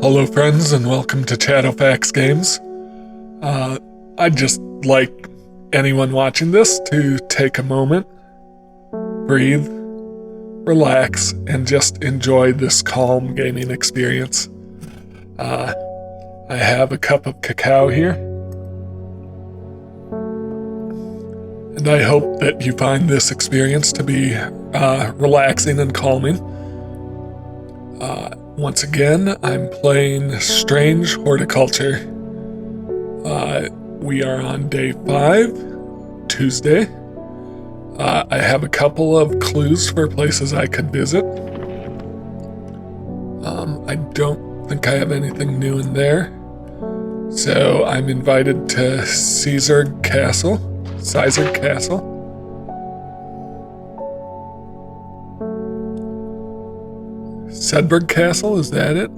Hello friends and welcome to Shadowfax Games. I'd just like anyone watching this to take a moment, breathe, relax, and just enjoy this calm gaming experience. I have a cup of cacao here, and I hope that you find this experience to be relaxing and calming. Once again, I'm playing Strange Horticulture. We are on day 5, Tuesday. I have a couple of clues for places I could visit. I don't think I have anything new in there. So I'm invited to Sizerg Castle. Sedberg Castle, is that it?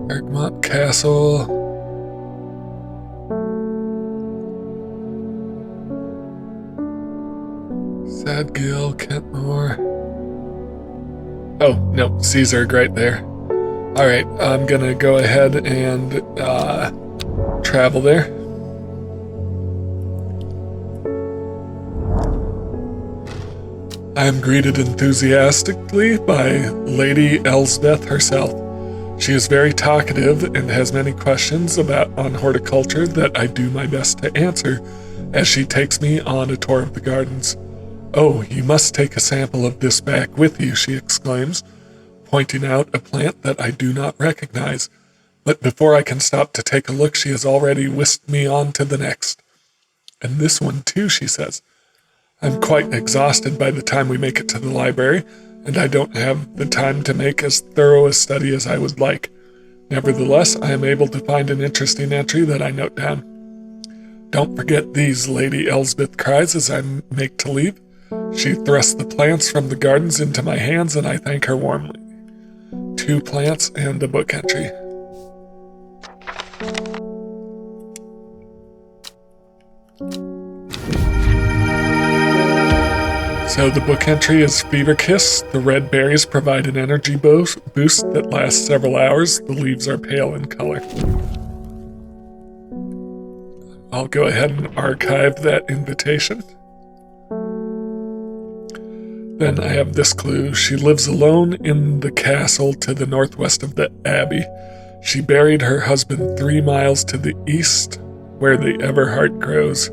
Bergmont Castle. Sadgill, Kentmore. Oh, no, Sizerg right there. Alright, I'm gonna go ahead and travel there. I am greeted enthusiastically by Lady Elsbeth herself. She is very talkative and has many questions on horticulture that I do my best to answer as she takes me on a tour of the gardens. "Oh, you must take a sample of this back with you," she exclaims, pointing out a plant that I do not recognize. But before I can stop to take a look, she has already whisked me on to the next. "And this one too," she says. I'm quite exhausted by the time we make it to the library, and I don't have the time to make as thorough a study as I would like. Nevertheless, I am able to find an interesting entry that I note down. "Don't forget these," Lady Elsbeth cries as I make to leave. She thrusts the plants from the gardens into my hands, and I thank her warmly. 2 plants and a book entry. So the book entry is Fever Kiss. The red berries provide an energy boost that lasts several hours. The leaves are pale in color. I'll go ahead and archive that invitation. Then I have this clue. She lives alone in the castle to the northwest of the abbey. She buried her husband 3 miles to the east, where the everheart grows.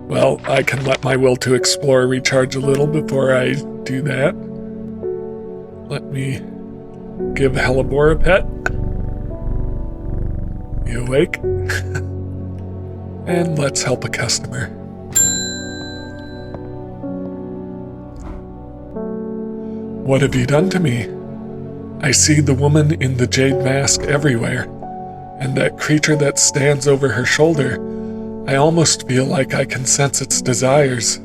Well, I can let my will to explore recharge a little before I do that. Let me give Hellebore a pet. You awake? And let's help a customer. "What have you done to me? I see the woman in the jade mask everywhere, and that creature that stands over her shoulder. I almost feel like I can sense its desires.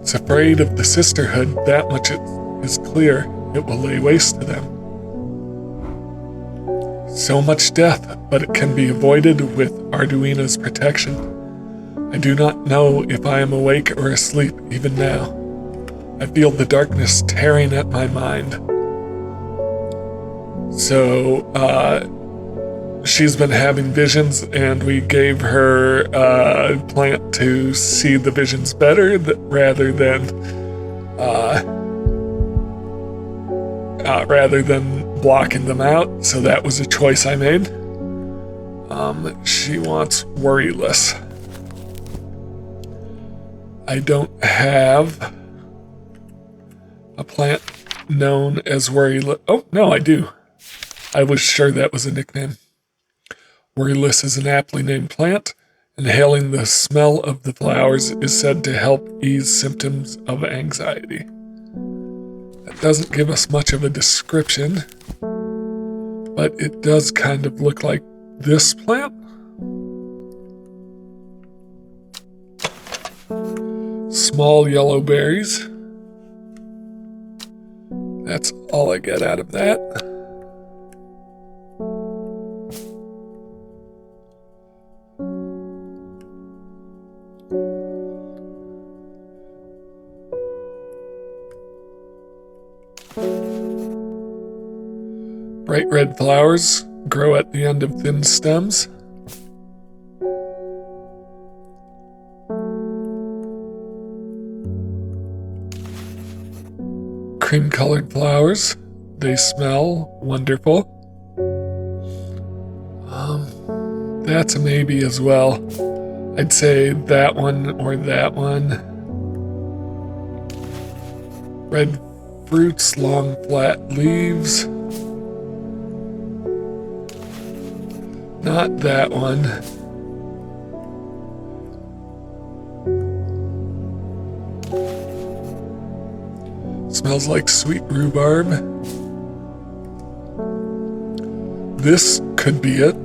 It's afraid of the sisterhood, that much is clear. It will lay waste to them. So much death, but it can be avoided with Arduino's protection. I do not know if I am awake or asleep even now. I feel the darkness tearing at my mind." So, she's been having visions, and we gave her a plant to see the visions better rather than blocking them out. So that was a choice I made. She wants Worryless. I don't have a plant known as Worryless. Oh, no, I do. I was sure that was a nickname. Worryless is an aptly named plant. Inhaling the smell of the flowers is said to help ease symptoms of anxiety. That doesn't give us much of a description, but it does kind of look like this plant. Small yellow berries. That's all I get out of that. Bright red flowers grow at the end of thin stems. Cream-colored flowers. They smell wonderful. That's a maybe as well. I'd say that one or that one. Red fruits, long flat leaves. Not that one. Smells like sweet rhubarb. This could be it.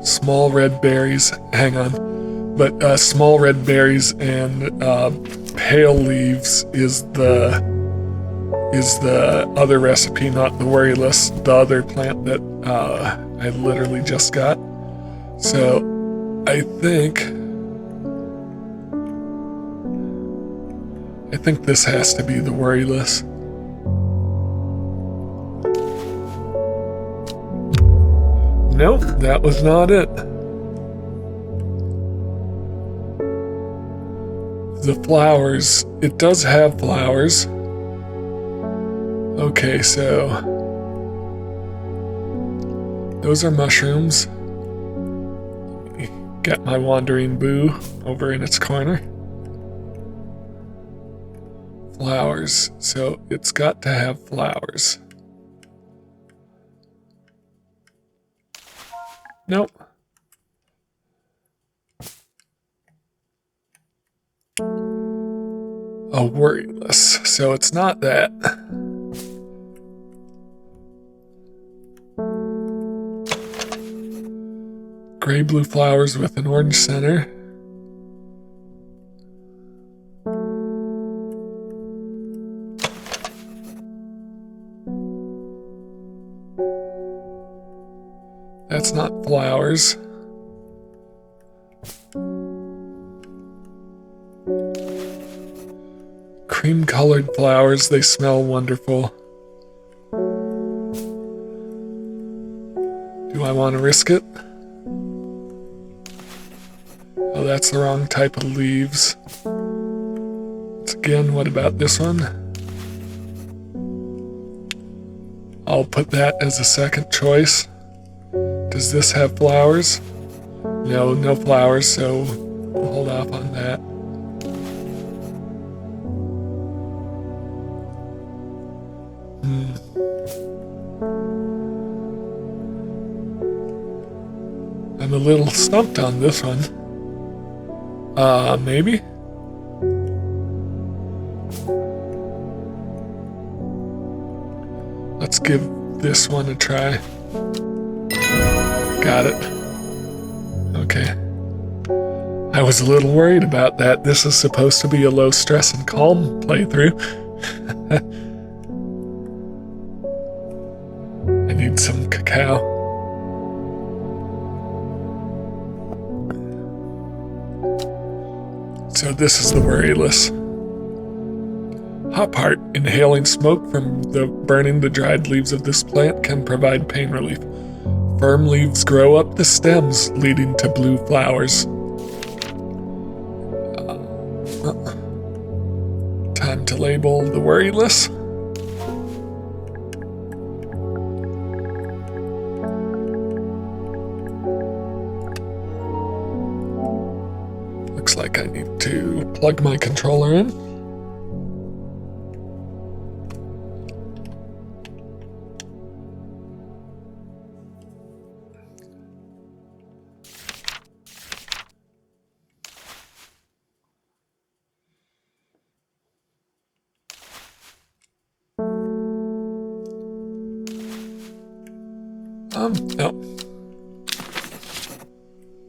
Small red berries. Hang on. But small red berries and pale leaves is the other recipe, not the worryless, the other plant that I literally just got. So I think this has to be the worryless. Nope, that was not it. The flowers, it does have flowers. Okay, so those are mushrooms. Let me get my wandering boo over in its corner. Flowers, so it's got to have flowers. Nope. A worryless, so it's not that. Gray blue flowers with an orange center. That's not flowers. Cream-colored flowers, they smell wonderful. Do I want to risk it? Oh, that's the wrong type of leaves. Once again, what about this one? I'll put that as a second choice. Does this have flowers? No, no flowers, so we'll hold off on that. I'm a little stumped on this one. Maybe? Let's give this one a try. Got it. Okay. I was a little worried about that. This is supposed to be a low stress and calm playthrough. I need some cacao. So this is the worryless. Hop heart. Inhaling smoke from burning the dried leaves of this plant can provide pain relief. Firm leaves grow up the stems, leading to blue flowers. Time to label the worryless. Looks like I need to plug my controller in. No.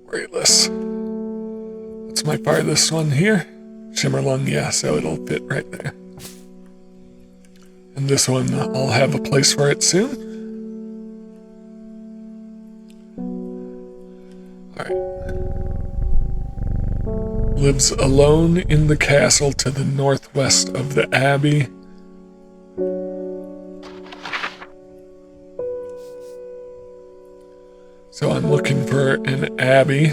Worryless. That's my farthest one here. Shimmerlung, yeah, so it'll fit right there. And this one, I'll have a place for it soon. Alright. Lives alone in the castle to the northwest of the abbey. So I'm looking for an abbey.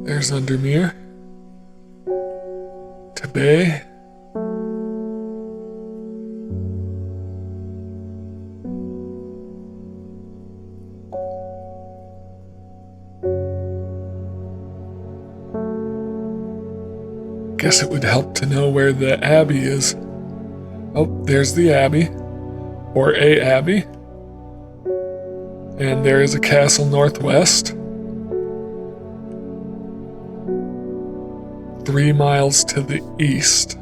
There's Undermere. Tabay. Guess it would help to know where the abbey is. Oh, there's the abbey. Or a abbey. And there is a castle northwest. 3 miles to the east.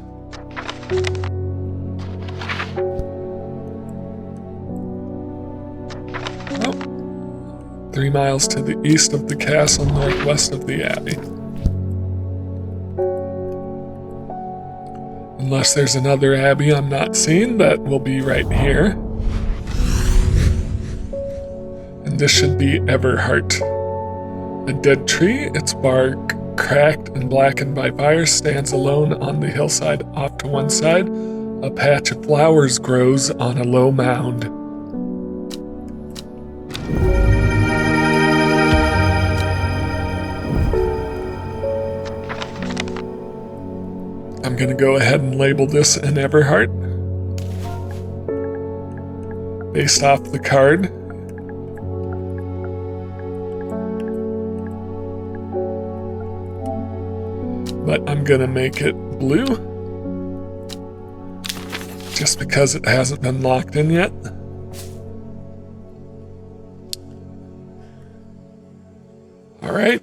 Oh. 3 miles to the east of the castle, northwest of the abbey. Unless there's another abbey I'm not seeing, that will be right here. And this should be Everhart. A dead tree, its bark cracked and blackened by fire, stands alone on the hillside. Off to one side, a patch of flowers grows on a low mound. I'm going to go ahead and label this an Everhart based off the card. But I'm going to make it blue just because it hasn't been locked in yet. All right.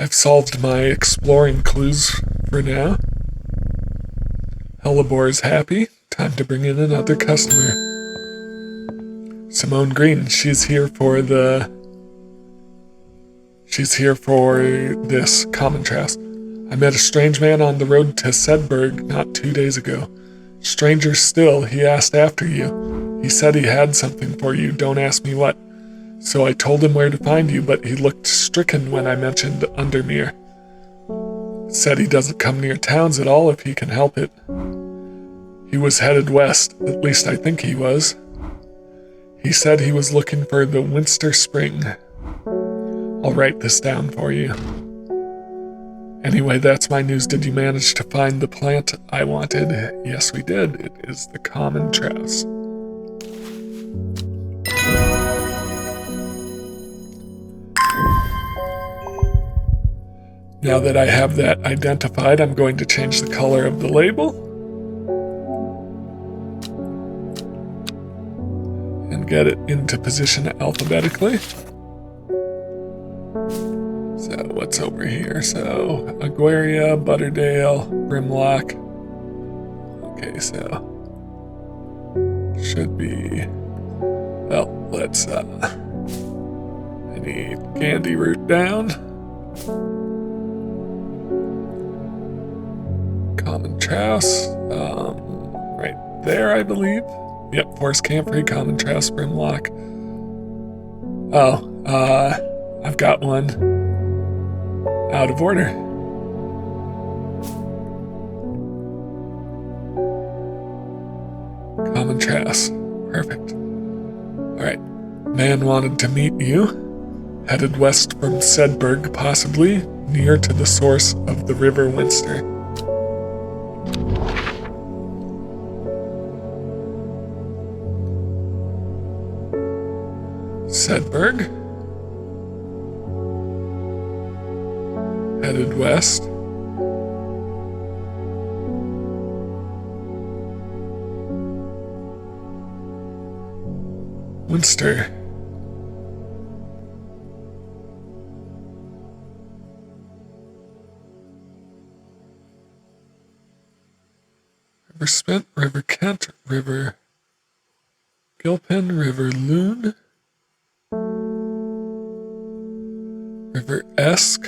I've solved my exploring clues for now. Hellebore is happy. Time to bring in another customer. Simone Green, she's here for this common trask. I met a strange man on the road to Sedberg not 2 days ago. Stranger still, he asked after you. He said he had something for you, don't ask me what. So I told him where to find you, but he looked stricken when I mentioned Undermere. Said he doesn't come near towns at all if he can help it. He was headed west, at least I think he was. He said he was looking for the Winster Spring. I'll write this down for you. Anyway, that's my news. Did you manage to find the plant I wanted? Yes, we did. It is the common trowse. Now that I have that identified, I'm going to change the color of the label. And get it into position alphabetically. So what's over here? So Aguaria, Butterdale, Brimlock. Okay, so should be, well, let's, I need Candy Root down. Common Trowse, right there, I believe. Yep, Forest Camphor, Common Trowse, Brimlock. Oh, I've got one out of order. Common Trowse, perfect. All right, man wanted to meet you. Headed west from Sedberg, possibly near to the source of the River Winster. Sedberg. Headed west. Winster. River Spent, River Kent, River Gilpin, River Loon, River Esk,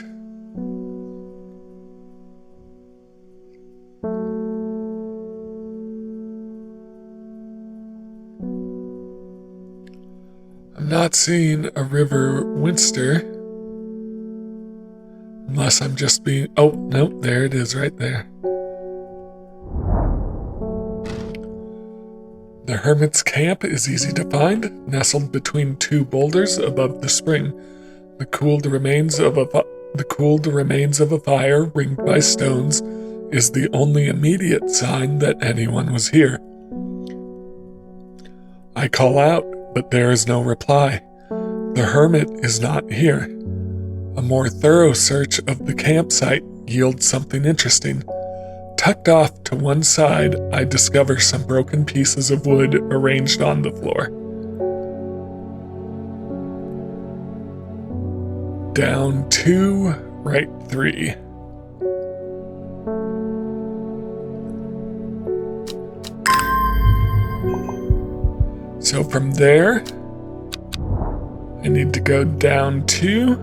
I'm not seeing a River Winster, unless I'm just being, oh, nope, there it is right there. The hermit's camp is easy to find, nestled between two boulders above the spring. The cooled remains of a fire ringed by stones is the only immediate sign that anyone was here. I call out, but there is no reply. The hermit is not here. A more thorough search of the campsite yields something interesting. Tucked off to one side, I discover some broken pieces of wood arranged on the floor. Down 2, right 3. So from there, I need to go down 2.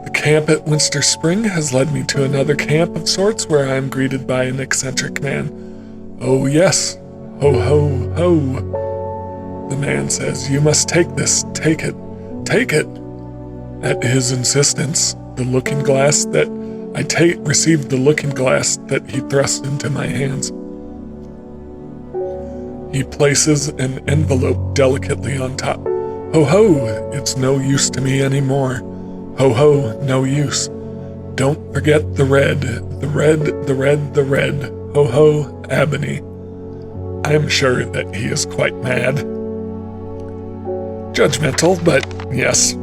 The camp at Winster Spring has led me to another camp of sorts where I am greeted by an eccentric man. "Oh yes, ho ho ho," the man says. "You must take this, take it, take it." At his insistence, received the looking glass that he thrust into my hands. He places an envelope delicately on top. "Ho ho, it's no use to me anymore. Ho ho, no use. Don't forget the red, the red, the red, the red. Ho ho, Ebony." I am sure that he is quite mad. Judgmental, but yes.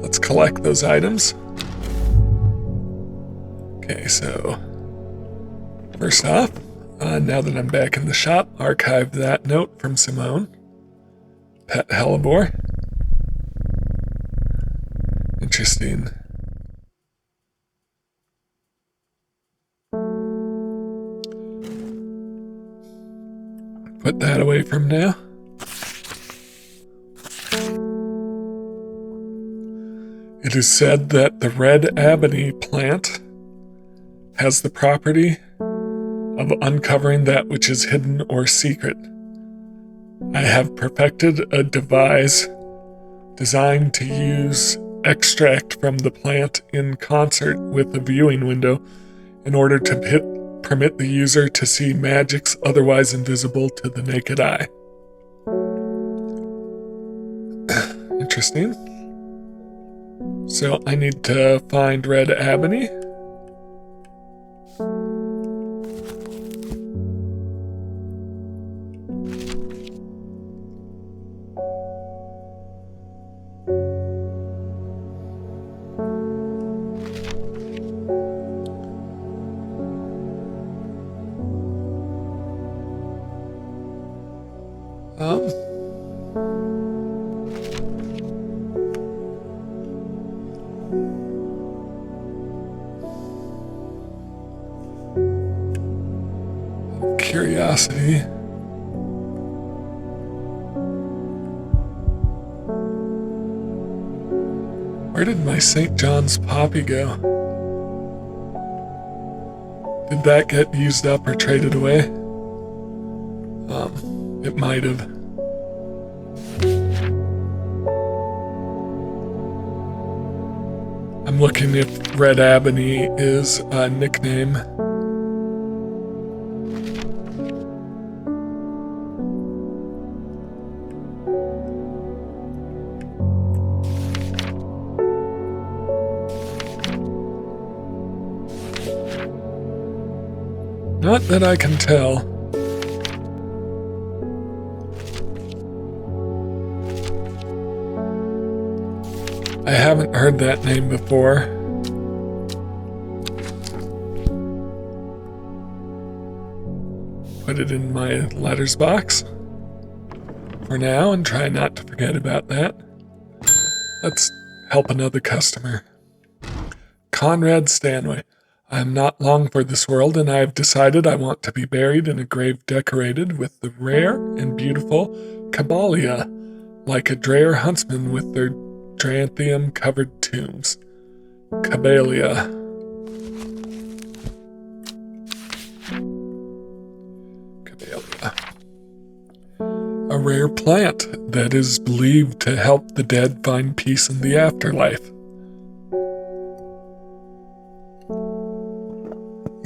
Let's collect those items. Okay, so first off, now that I'm back in the shop, archive that note from Simone. Pet Hellebore. Interesting. Put that away from now. It is said that the red ebony plant has the property of uncovering that which is hidden or secret. I have perfected a device designed to use extract from the plant in concert with a viewing window in order to permit the user to see magics otherwise invisible to the naked eye. Interesting. So I need to find red ebony. Curiosity. Where did my St. John's poppy go? Did that get used up or traded away? It might have. I'm looking if Red Ebony is a nickname. Not that I can tell. I haven't heard that name before. Put it in my letters box for now and try not to forget about that. Let's help another customer. Conrad Stanway. I am not long for this world, and I have decided I want to be buried in a grave decorated with the rare and beautiful Caballia, like a Dreyer huntsman with their Dranthium-covered tombs. Caballia. A rare plant that is believed to help the dead find peace in the afterlife.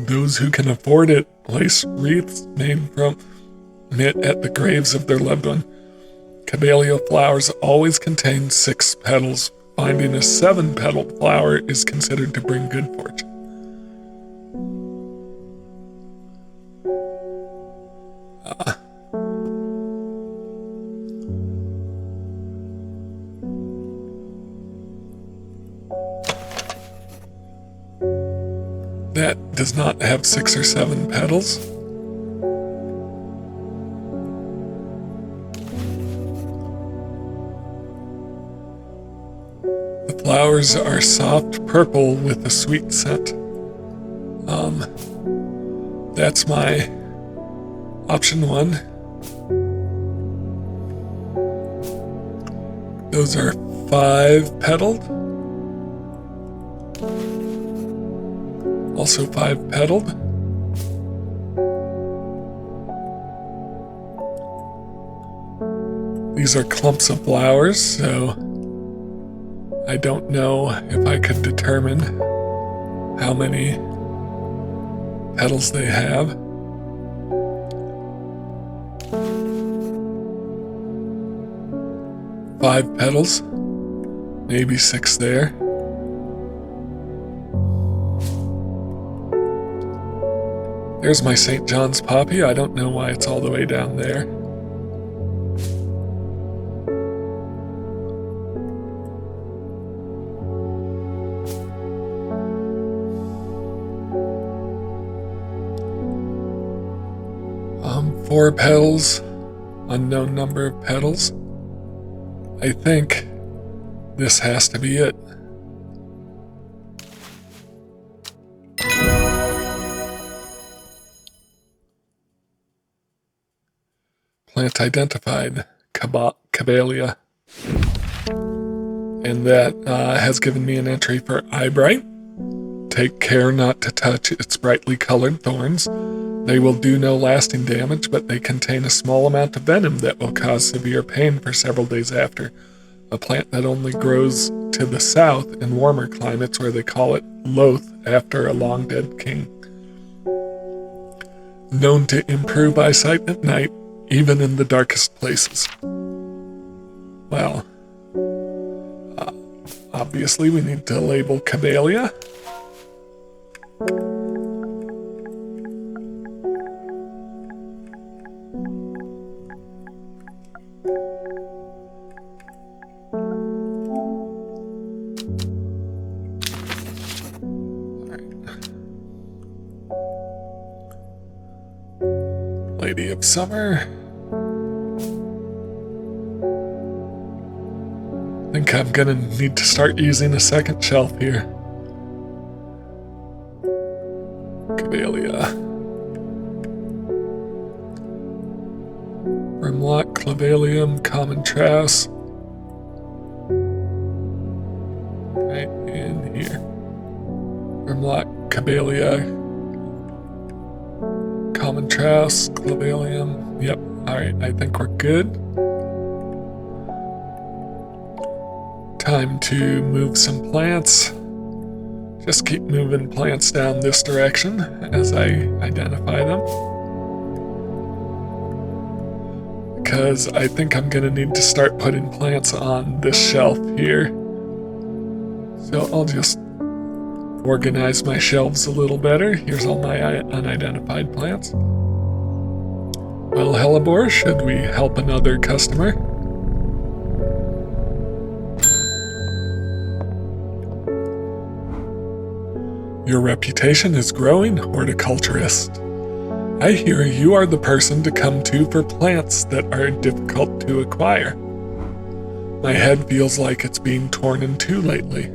Those who can afford it place wreaths made from it at the graves of their loved one. Camellia flowers always contain 6 petals. Finding a 7-petaled flower is considered to bring good fortune. That does not have 6 or 7 petals. The flowers are soft purple with a sweet scent. That's my option 1. Those are 5-petaled. Also 5-petaled. These are clumps of flowers, so I don't know if I could determine how many petals they have. Five petals, maybe 6 there. There's my St. John's poppy. I don't know why it's all the way down there. Four petals, unknown number of petals. I think this has to be it. Plant identified, Camellia. And that has given me an entry for eyebright. Take care not to touch its brightly colored thorns. They will do no lasting damage, but they contain a small amount of venom that will cause severe pain for several days after. A plant that only grows to the south in warmer climates where they call it loath after a long dead king. Known to improve eyesight at night, even in the darkest places. Well, obviously we need to label Camellia. Lady of Summer. I think I'm gonna need to start using a second shelf here. Camellia. Brimlock, Clavalium, Common Trowse. Right in here. Brimlock, Camellia, Common Trowse, Clavalium. Yep, alright, I think we're good. Time to move some plants. Just keep moving plants down this direction as I identify them. Because I think I'm gonna need to start putting plants on this shelf here. So I'll just organize my shelves a little better. Here's all my unidentified plants. Well, Hellebore, should we help another customer? Your reputation is growing, horticulturist. I hear you are the person to come to for plants that are difficult to acquire. My head feels like it's being torn in two lately.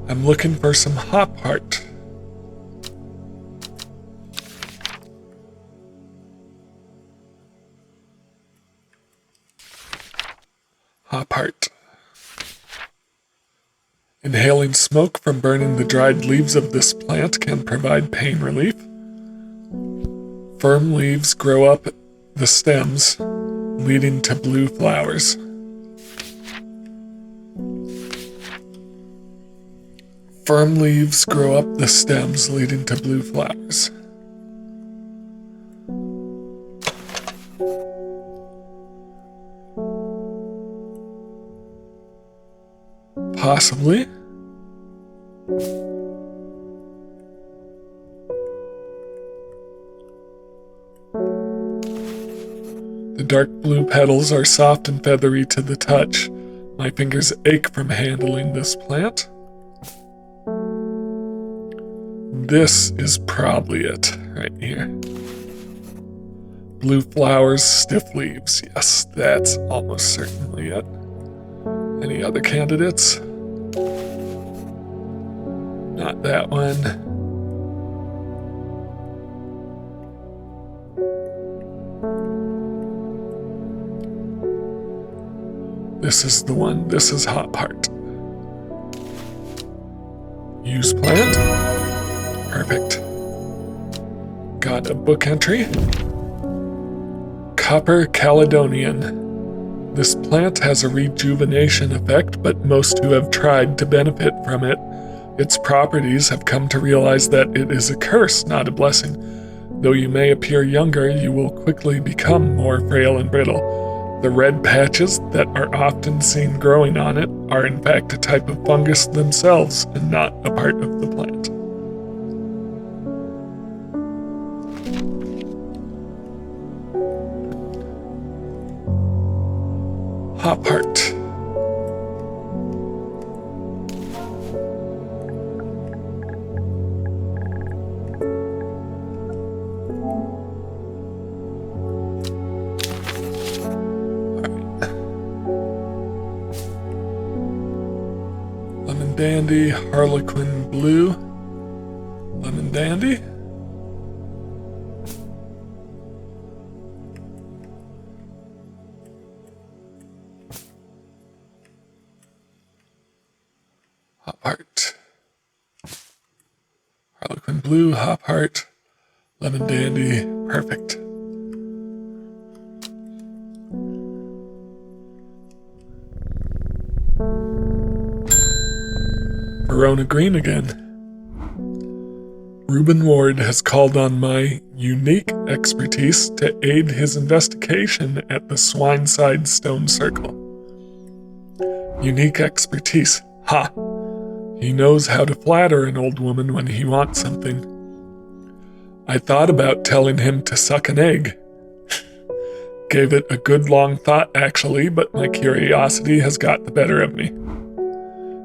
I'm looking for some hop heart. Hop heart. Inhaling smoke from burning the dried leaves of this plant can provide pain relief. Firm leaves grow up the stems. leading to blue flowers. Firm leaves grow up the stems, leading to blue flowers. Possibly. The dark blue petals are soft and feathery to the touch. My fingers ache from handling this plant. This is probably it, right here. Blue flowers, stiff leaves. Yes, that's almost certainly it. Any other candidates? Not that one. This is the one. This is Hot Heart. Use plant. Perfect. Got a book entry. Copper Caledonian. This plant has a rejuvenation effect, but most who have tried to benefit from its properties have come to realize that it is a curse, not a blessing. Though you may appear younger, you will quickly become more frail and brittle. The red patches that are often seen growing on it are in fact a type of fungus themselves and not a part of the plant. Hop Heart. Lemon Dandy, Harlequin Blue, Lemon Dandy. Hop Heart. Harlequin Blue, Hop Heart, Lemon Dandy, perfect. Verona Green again. Reuben Ward has called on my unique expertise to aid his investigation at the Swineside Stone Circle. Unique expertise. Ha! He knows how to flatter an old woman when he wants something. I thought about telling him to suck an egg. Gave it a good long thought, actually, but my curiosity has got the better of me.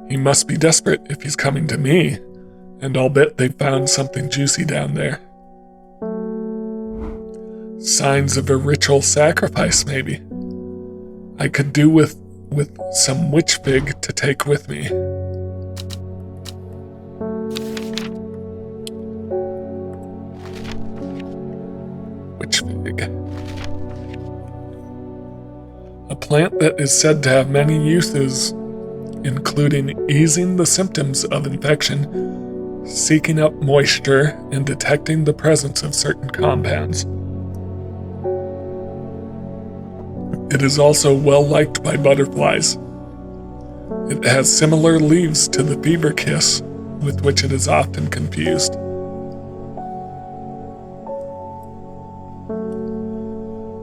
He must be desperate if he's coming to me, and I'll bet they found something juicy down there. Signs of a ritual sacrifice, maybe. I could do with some witch fig to take with me. Witch fig. A plant that is said to have many uses, including easing the symptoms of infection, seeking up moisture, and detecting the presence of certain compounds. It is also well liked by butterflies. It has similar leaves to the fever kiss, with which it is often confused.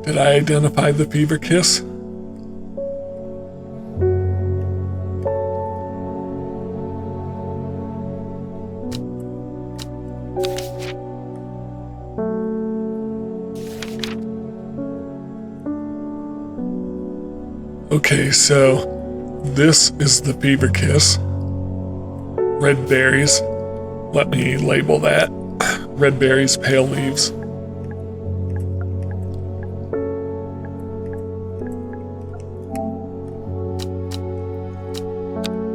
Did I identify the fever kiss? Okay, so this is the fever kiss. Red berries. Let me label that. Red berries, pale leaves.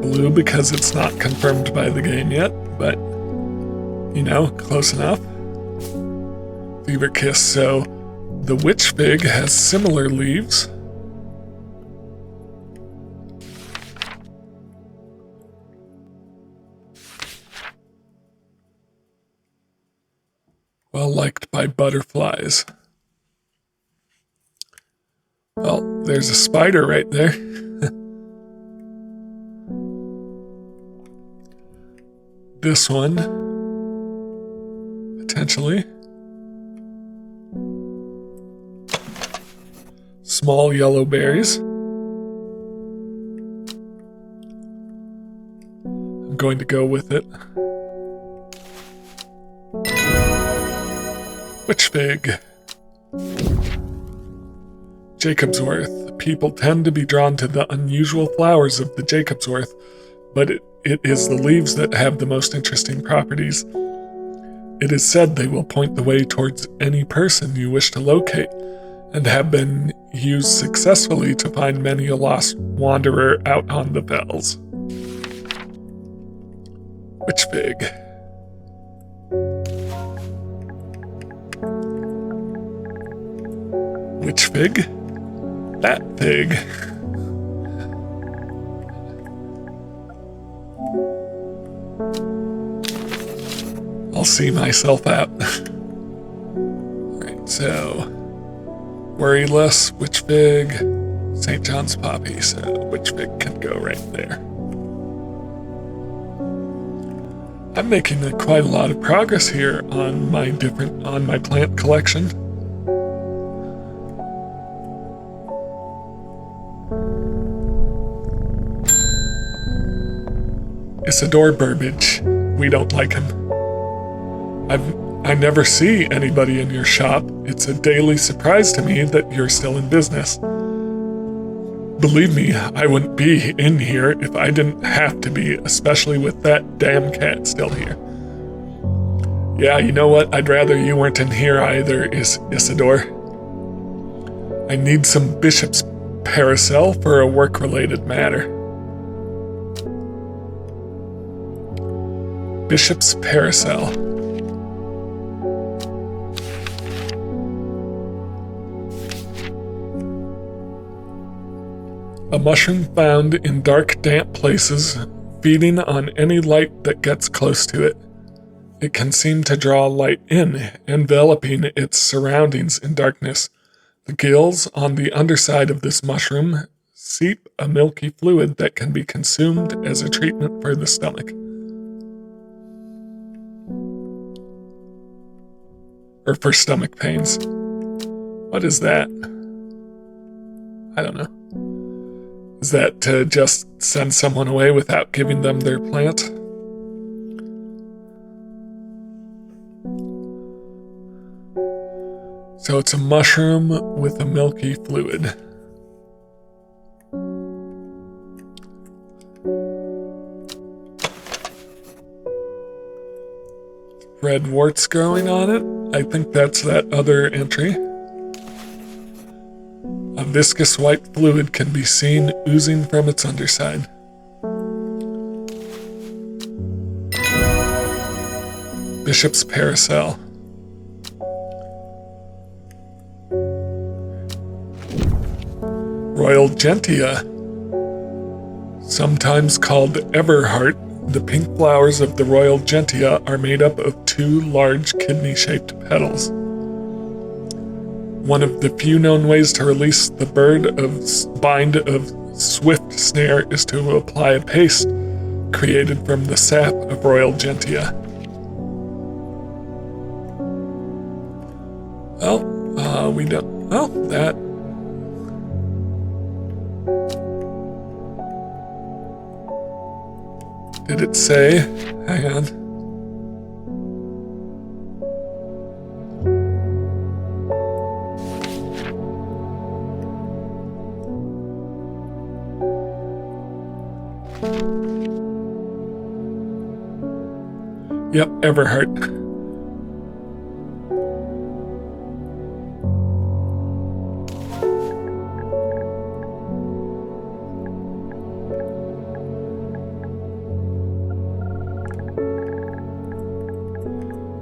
Blue because it's not confirmed by the game yet, but, you know, close enough. Fever kiss, so the witch fig has similar leaves. Well liked by butterflies. Oh, there's a spider right there. This one, potentially. Small yellow berries. I'm going to go with it. Witch fig. Jacob's worth. People tend to be drawn to the unusual flowers of the Jacob's worth, but it is the leaves that have the most interesting properties. It is said they will point the way towards any person you wish to locate, and have been used successfully to find many a lost wanderer out on the fells. Witch fig. Witch fig? That fig. I'll see myself out. Alright, so worry less, witch fig, St. John's poppy, so witch fig can go right there. I'm making quite a lot of progress here on my plant collection. Isidore Burbage. We don't like him. I never see anybody in your shop. It's a daily surprise to me that you're still in business. Believe me, I wouldn't be in here if I didn't have to be, especially with that damn cat still here. Yeah, you know what? I'd rather you weren't in here either, Isidore. I need some bishop's parasol for a work-related matter. Bishop's parasol. A mushroom found in dark, damp places, feeding on any light that gets close to it. It can seem to draw light in, enveloping its surroundings in darkness. The gills on the underside of this mushroom seep a milky fluid that can be consumed as a treatment for the stomach. Or for stomach pains. What is that? I don't know. Is that to just send someone away without giving them their plant? So it's a mushroom with a milky fluid. Red warts growing on it. I think that's that other entry. A viscous white fluid can be seen oozing from its underside. Bishop's parasol. Royal gentian. Sometimes called everheart, the pink flowers of the royal gentian are made up of two large kidney-shaped petals. One of the few known ways to release the bind of swift snare is to apply a paste created from the sap of royal gentian. Well, we don't. Well, that. Did it say? Hang on. Yep, everheart.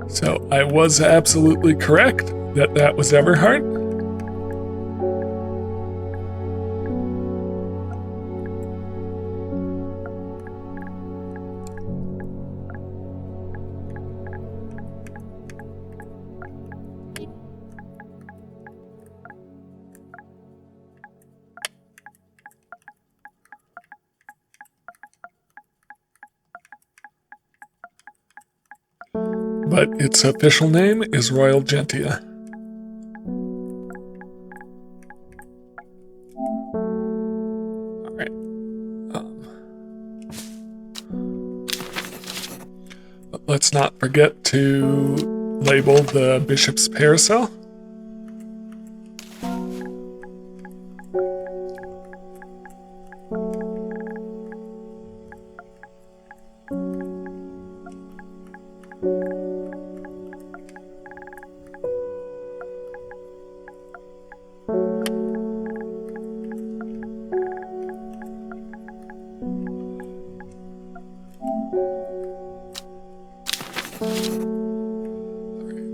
So I was absolutely correct that was everheart. but its official name is Royal Gentia. Alright. But let's not forget to label the bishop's parasol.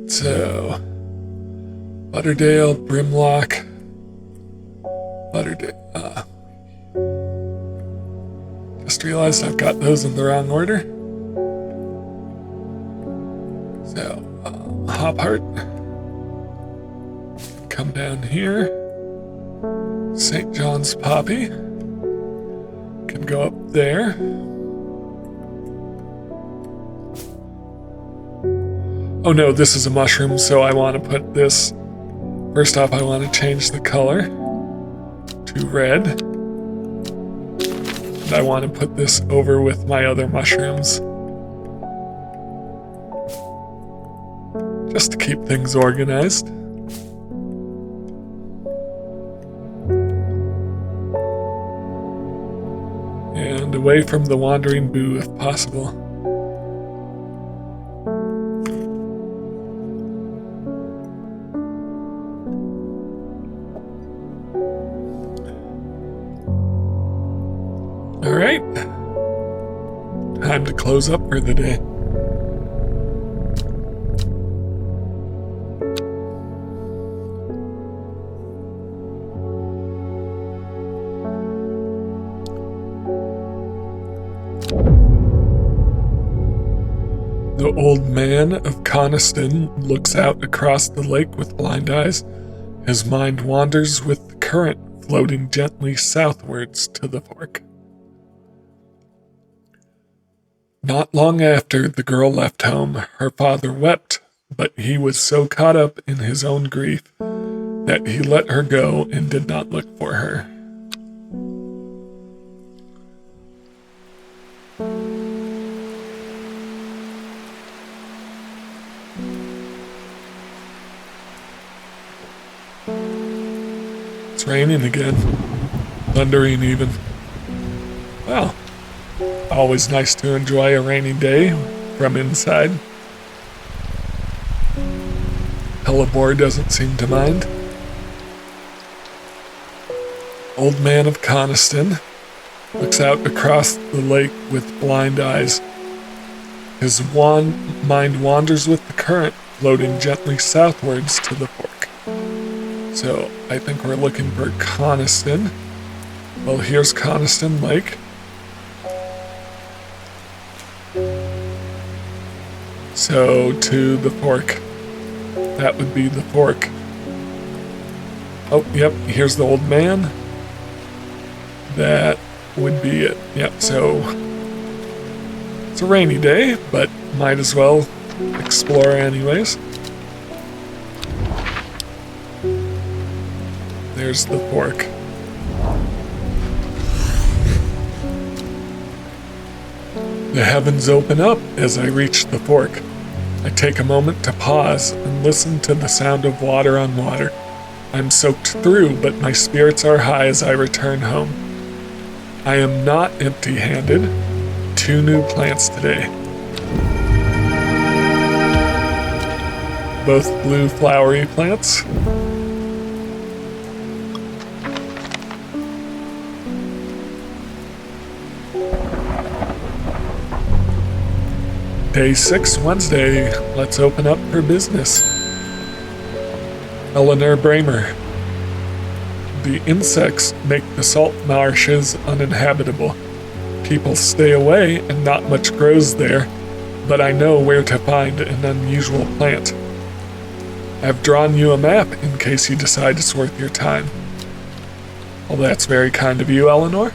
So, Butterdale, Brimlock, Butterdale. Just realized I've got those in the wrong order. So, Hopheart, come down here. St. John's Poppy can go up there. Oh no, this is a mushroom, so I want to put this... First off, I want to change the color to red. And I want to put this over with my other mushrooms. Just to keep things organized. And away from the wandering boo if possible. Alright, time to close up for the day. The old man of Coniston looks out across the lake with blind eyes. His mind wanders with the current floating gently southwards to the fork. Not long after the girl left home, her father wept, but he was so caught up in his own grief that he let her go and did not look for her. It's raining again, thundering even. Well, always nice to enjoy a rainy day from inside. Hellebore doesn't seem to mind. Old man of Coniston looks out across the lake with blind eyes. His mind wanders with the current, floating gently southwards to the fork. So I think we're looking for Coniston. Well, here's Coniston Lake. So to the fork. That would be the fork. Oh, yep, here's the old man. That would be it. Yep, so it's a rainy day, but might as well explore anyways. There's the fork. The heavens open up as I reach the fork. I take a moment to pause and listen to the sound of water on water. I'm soaked through, but my spirits are high as I return home. I am not empty-handed. 2 new plants today. Both blue flowery plants. Day 6, Wednesday. Let's open up for business. Eleanor Bramer. The insects make the salt marshes uninhabitable. People stay away and not much grows there, but I know where to find an unusual plant. I've drawn you a map in case you decide it's worth your time. Well, that's very kind of you, Eleanor.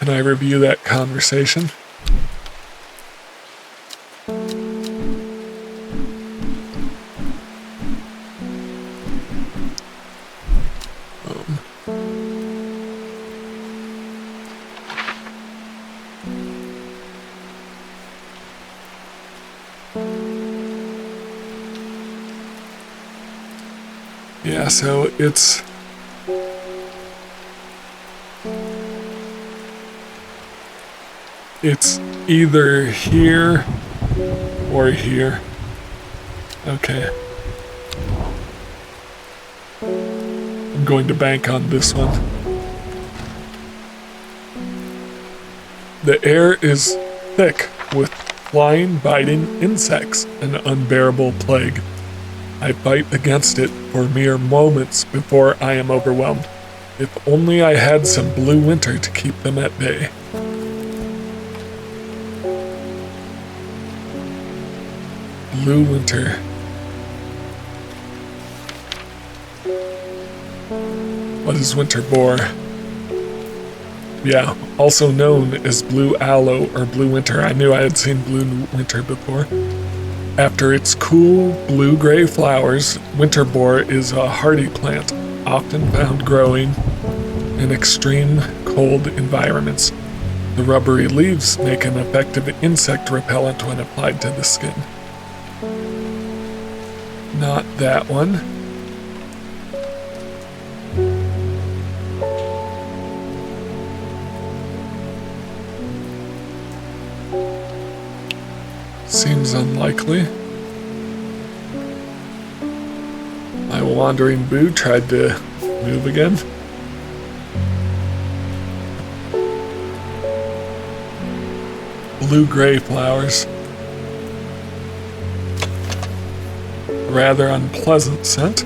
Can I review that conversation? Yeah, so it's either here or here. Okay. I'm going to bank on this one. The air is thick with flying, biting insects, an unbearable plague. I fight against it for mere moments before I am overwhelmed. If only I had some blue winter to keep them at bay. Blue winter. What is winter boar? Yeah, also known as blue aloe or blue winter. I knew I had seen blue winter before. After its cool blue-gray flowers, winter boar is a hardy plant, often found growing in extreme cold environments. The rubbery leaves make an effective insect repellent when applied to the skin. Not that one. Seems unlikely. My wandering boo tried to move again. Blue-gray flowers. Rather unpleasant scent.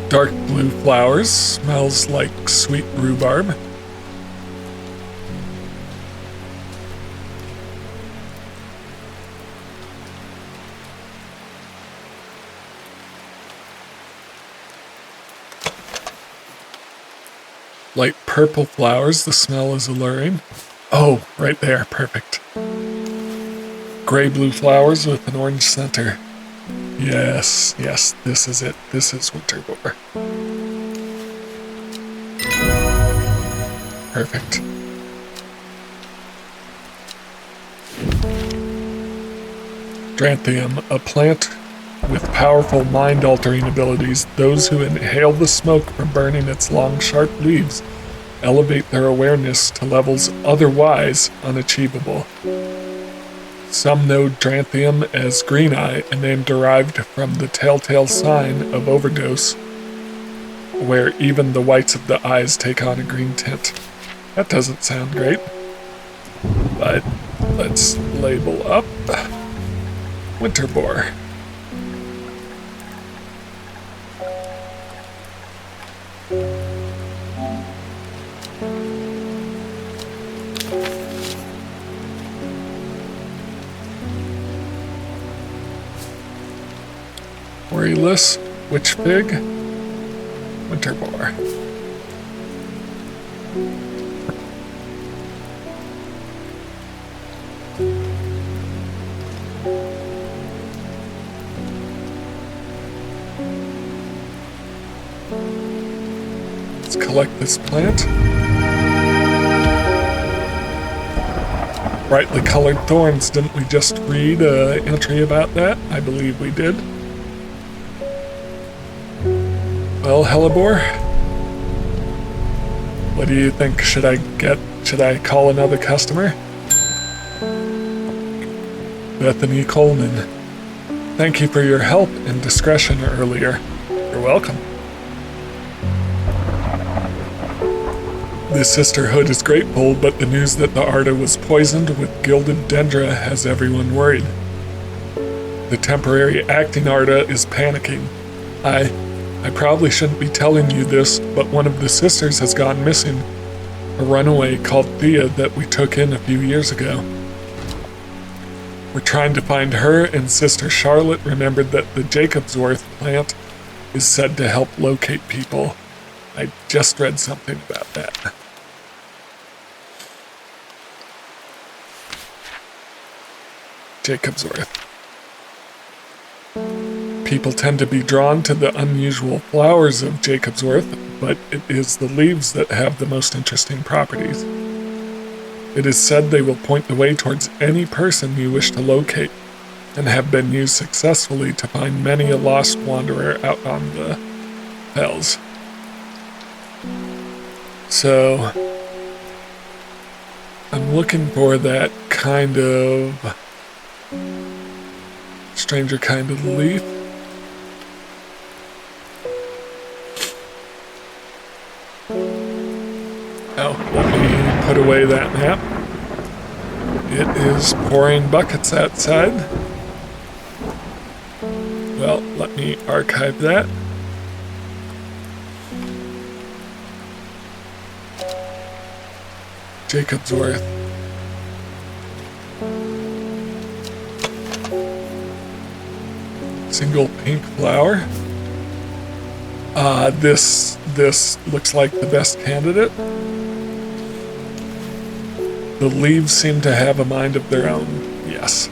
Dark blue flowers, smells like sweet rhubarb. Light purple flowers, the smell is alluring. Oh, right there, perfect. Gray-blue flowers with an orange center. Yes, this is it. This is winter boar. Perfect. Dranthium, a plant with powerful mind-altering abilities. Those who inhale the smoke from burning its long, sharp leaves elevate their awareness to levels otherwise unachievable. Some know Dranthium as Green Eye, a name derived from the telltale sign of overdose, where even the whites of the eyes take on a green tint. That doesn't sound great, but let's label up winter boar. Orelus, witch fig, winter boar. Let's collect this plant. Brightly colored thorns, didn't we just read an entry about that? I believe we did. Well, Hellebore, what do you think? Should I call another customer? Bethany Coleman, thank you for your help and discretion earlier. You're welcome. The sisterhood is grateful, but the news that the Arda was poisoned with gilded Dendrew has everyone worried. The temporary acting Arda is panicking. I probably shouldn't be telling you this, but one of the sisters has gone missing. A runaway called Thea that we took in a few years ago. We're trying to find her, and Sister Charlotte remembered that the Jacobsworth plant is said to help locate people. I just read something about that. Jacobsworth. People tend to be drawn to the unusual flowers of Jacobsworth, but it is the leaves that have the most interesting properties. It is said they will point the way towards any person you wish to locate, and have been used successfully to find many a lost wanderer out on the fells. So, I'm looking for that kind of stranger kind of leaf. Oh, let me put away that map. It is pouring buckets outside. Well, let me archive that. Jacobsworth. Single pink flower. This looks like the best candidate. The leaves seem to have a mind of their own. Yes.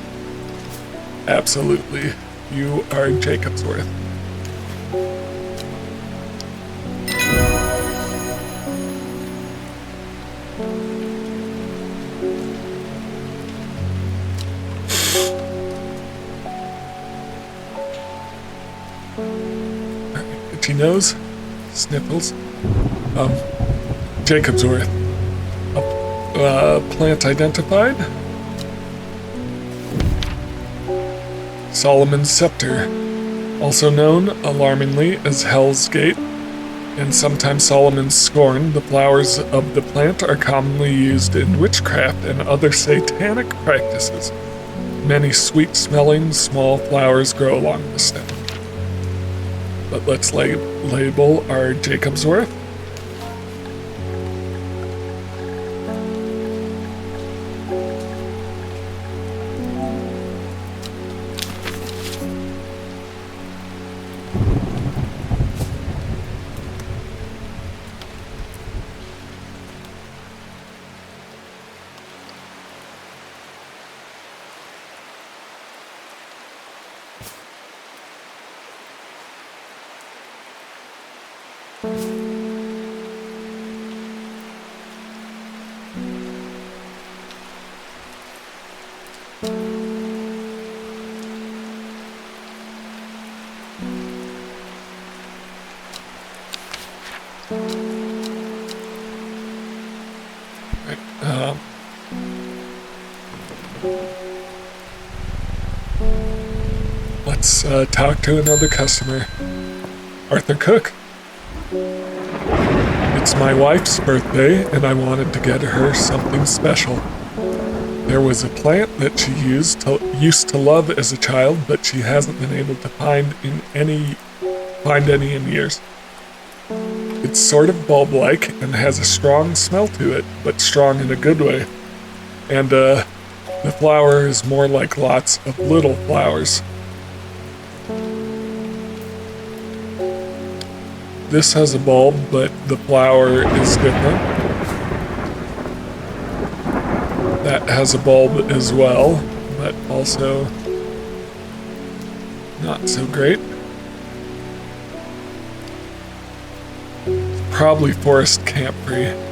Absolutely. You are Jacobsworth. Itchy nose, sniffles. Jacobsworth. Plant identified. Solomon's Scepter, also known, alarmingly, as Hell's Gate, and sometimes Solomon's Scorn. The flowers of the plant are commonly used in witchcraft and other satanic practices. Many sweet-smelling small flowers grow along the stem. But let's label our Jacobsworth. Let's talk to another customer. Arthur Cook. It's my wife's birthday, and I wanted to get her something special. There was a plant that she used to love as a child, but she hasn't been able to find any in years. It's sort of bulb-like and has a strong smell to it, but strong in a good way. And the flower is more like lots of little flowers. This has a bulb, but the flower is different. That has a bulb as well, but also not so great. Probably forest camphor.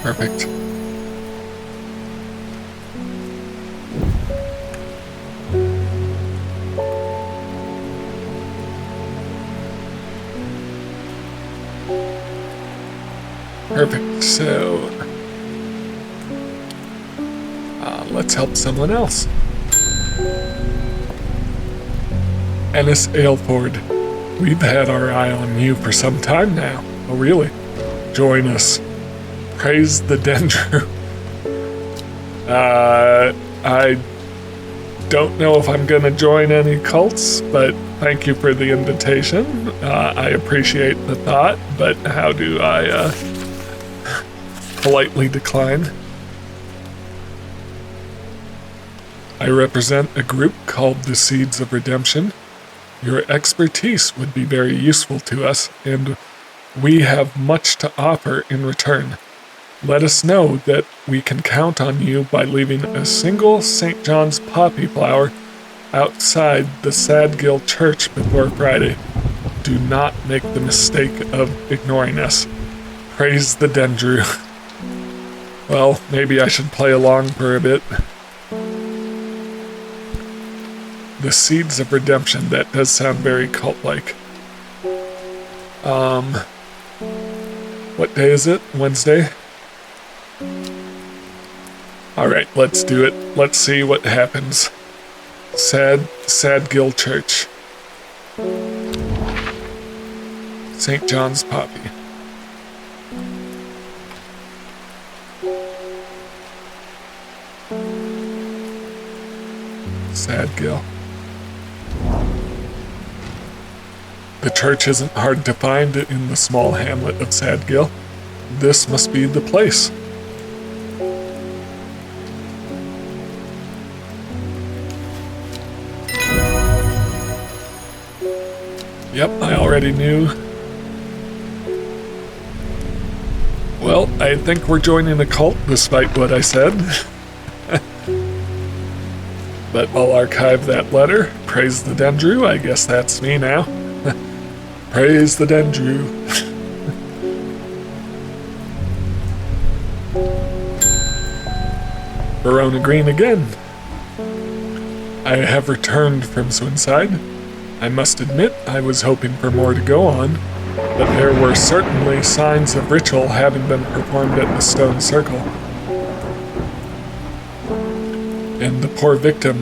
Perfect. Perfect. So, let's help someone else. Ennis Aylford. We've had our eye on you for some time now. Oh, really? Join us. Praise the Dendrew. I don't know if I'm gonna join any cults, but thank you for the invitation. I appreciate the thought, but how do I politely decline? I represent a group called the Seeds of Redemption. Your expertise would be very useful to us, and we have much to offer in return. Let us know that we can count on you by leaving a single St. John's poppy flower outside the Sadgill Church before Friday. Do not make the mistake of ignoring us. Praise the Dendrew. Well, maybe I should play along for a bit. The Seeds of Redemption, that does sound very cult-like. What day is it? Wednesday? Alright, let's do it. Let's see what happens. Sadgill Church. St. John's Poppy. Sadgill. The church isn't hard to find in the small hamlet of Sadgill. This must be the place. Yep, I already knew. Well, I think we're joining a cult despite what I said. But I'll archive that letter. Praise the Dendrew. I guess that's me now. Praise the Dendrew. Verona Green again. I have returned from Swinside. I must admit I was hoping for more to go on, but there were certainly signs of ritual having been performed at the stone circle. And the poor victim,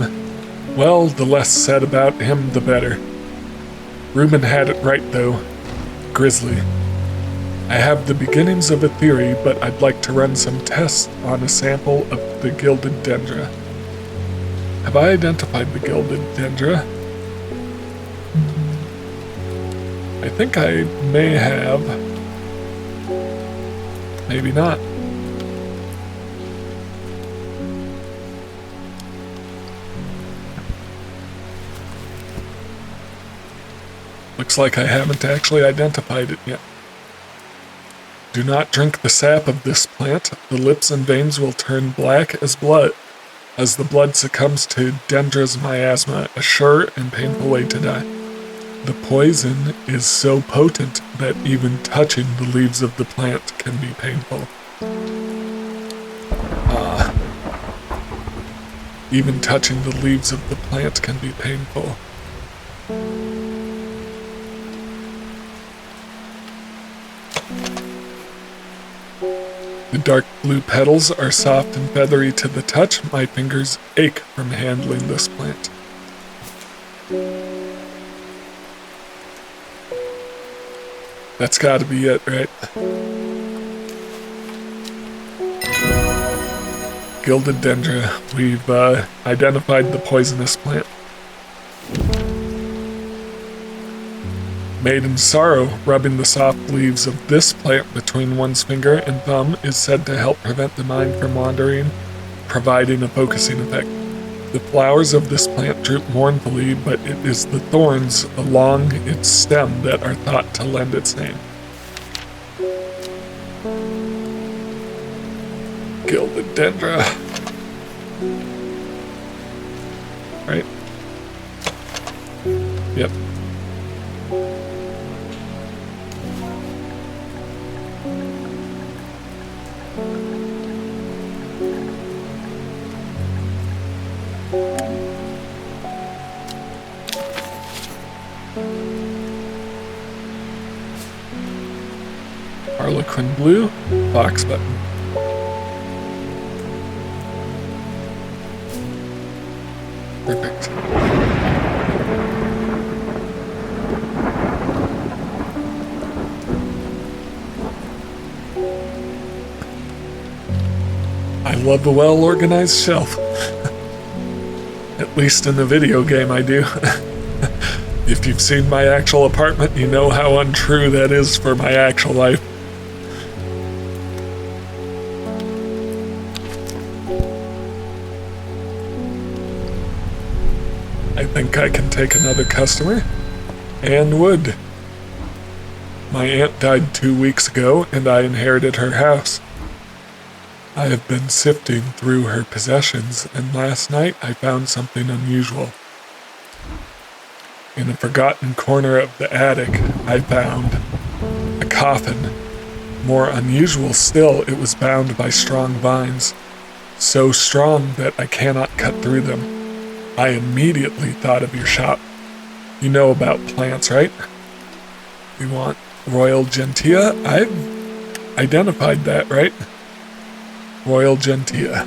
well, the less said about him, the better. Reuben had it right, though. Grizzly. I have the beginnings of a theory, but I'd like to run some tests on a sample of the gilded Dendra. Have I identified the gilded Dendra? I think I may have. Maybe not. Looks like I haven't actually identified it yet. Do not drink the sap of this plant. The lips and veins will turn black as blood. As the blood succumbs to Dendra's miasma, a sure and painful way to die. The poison is so potent that even touching the leaves of the plant can be painful. Even touching the leaves of the plant can be painful. The dark blue petals are soft and feathery to the touch. My fingers ache from handling this plant. That's gotta be it, right? Gilded Dendra. We've identified the poisonous plant. Maiden Sorrow, rubbing the soft leaves of this plant between one's finger and thumb is said to help prevent the mind from wandering, providing a focusing effect. The flowers of this plant droop mournfully, but it is the thorns along its stem that are thought to lend its name. Gilded Dendra. Right? Yep. Harlequin blue, box button. Perfect. I love a well-organized shelf. At least in the video game I do. If you've seen my actual apartment, you know how untrue that is for my actual life. I think I can take another customer, and would. My aunt died 2 weeks ago, and I inherited her house. I have been sifting through her possessions, and last night I found something unusual. In a forgotten corner of the attic, I found a coffin. More unusual still, it was bound by strong vines, so strong that I cannot cut through them. I immediately thought of your shop. You know about plants, right? We want Royal Gentian. I've identified that, right? Royal Gentian.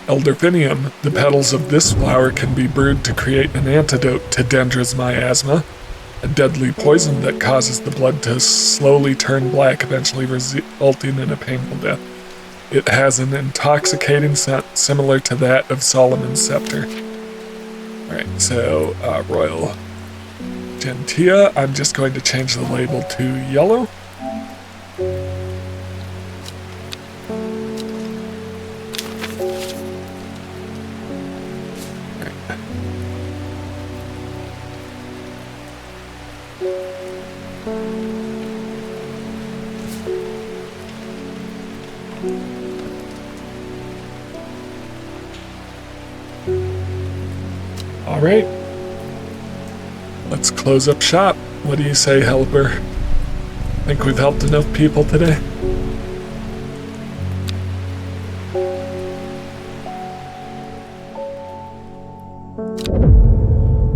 Elderfinium. The petals of this flower can be brewed to create an antidote to Dendra's miasma, a deadly poison that causes the blood to slowly turn black, eventually resulting in a painful death. It has an intoxicating scent similar to that of Solomon's scepter. Alright, so Royal Gentian. I'm just going to change the label to yellow. All right, let's close up shop. What do you say, Hellebore? Think we've helped enough people today?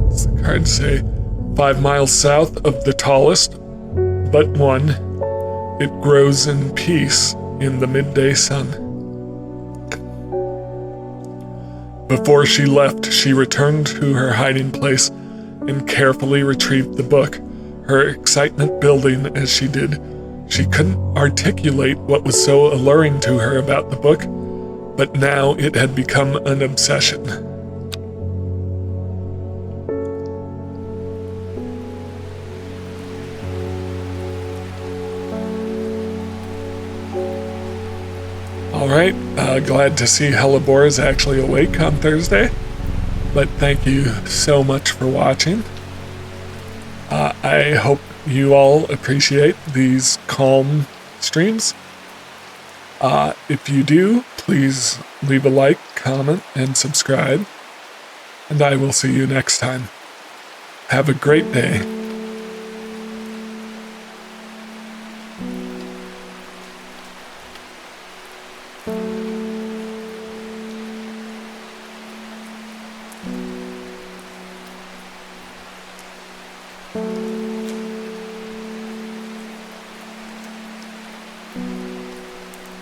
What's the card say? 5 miles south of the tallest, but one, it grows in peace in the midday sun. Before she left, she returned to her hiding place and carefully retrieved the book, her excitement building as she did. She couldn't articulate what was so alluring to her about the book, but now it had become an obsession. Alright, glad to see Hellebore is actually awake on Thursday, but thank you so much for watching. I hope you all appreciate these calm streams. If you do, please leave a like, comment, and subscribe, and I will see you next time. Have a great day.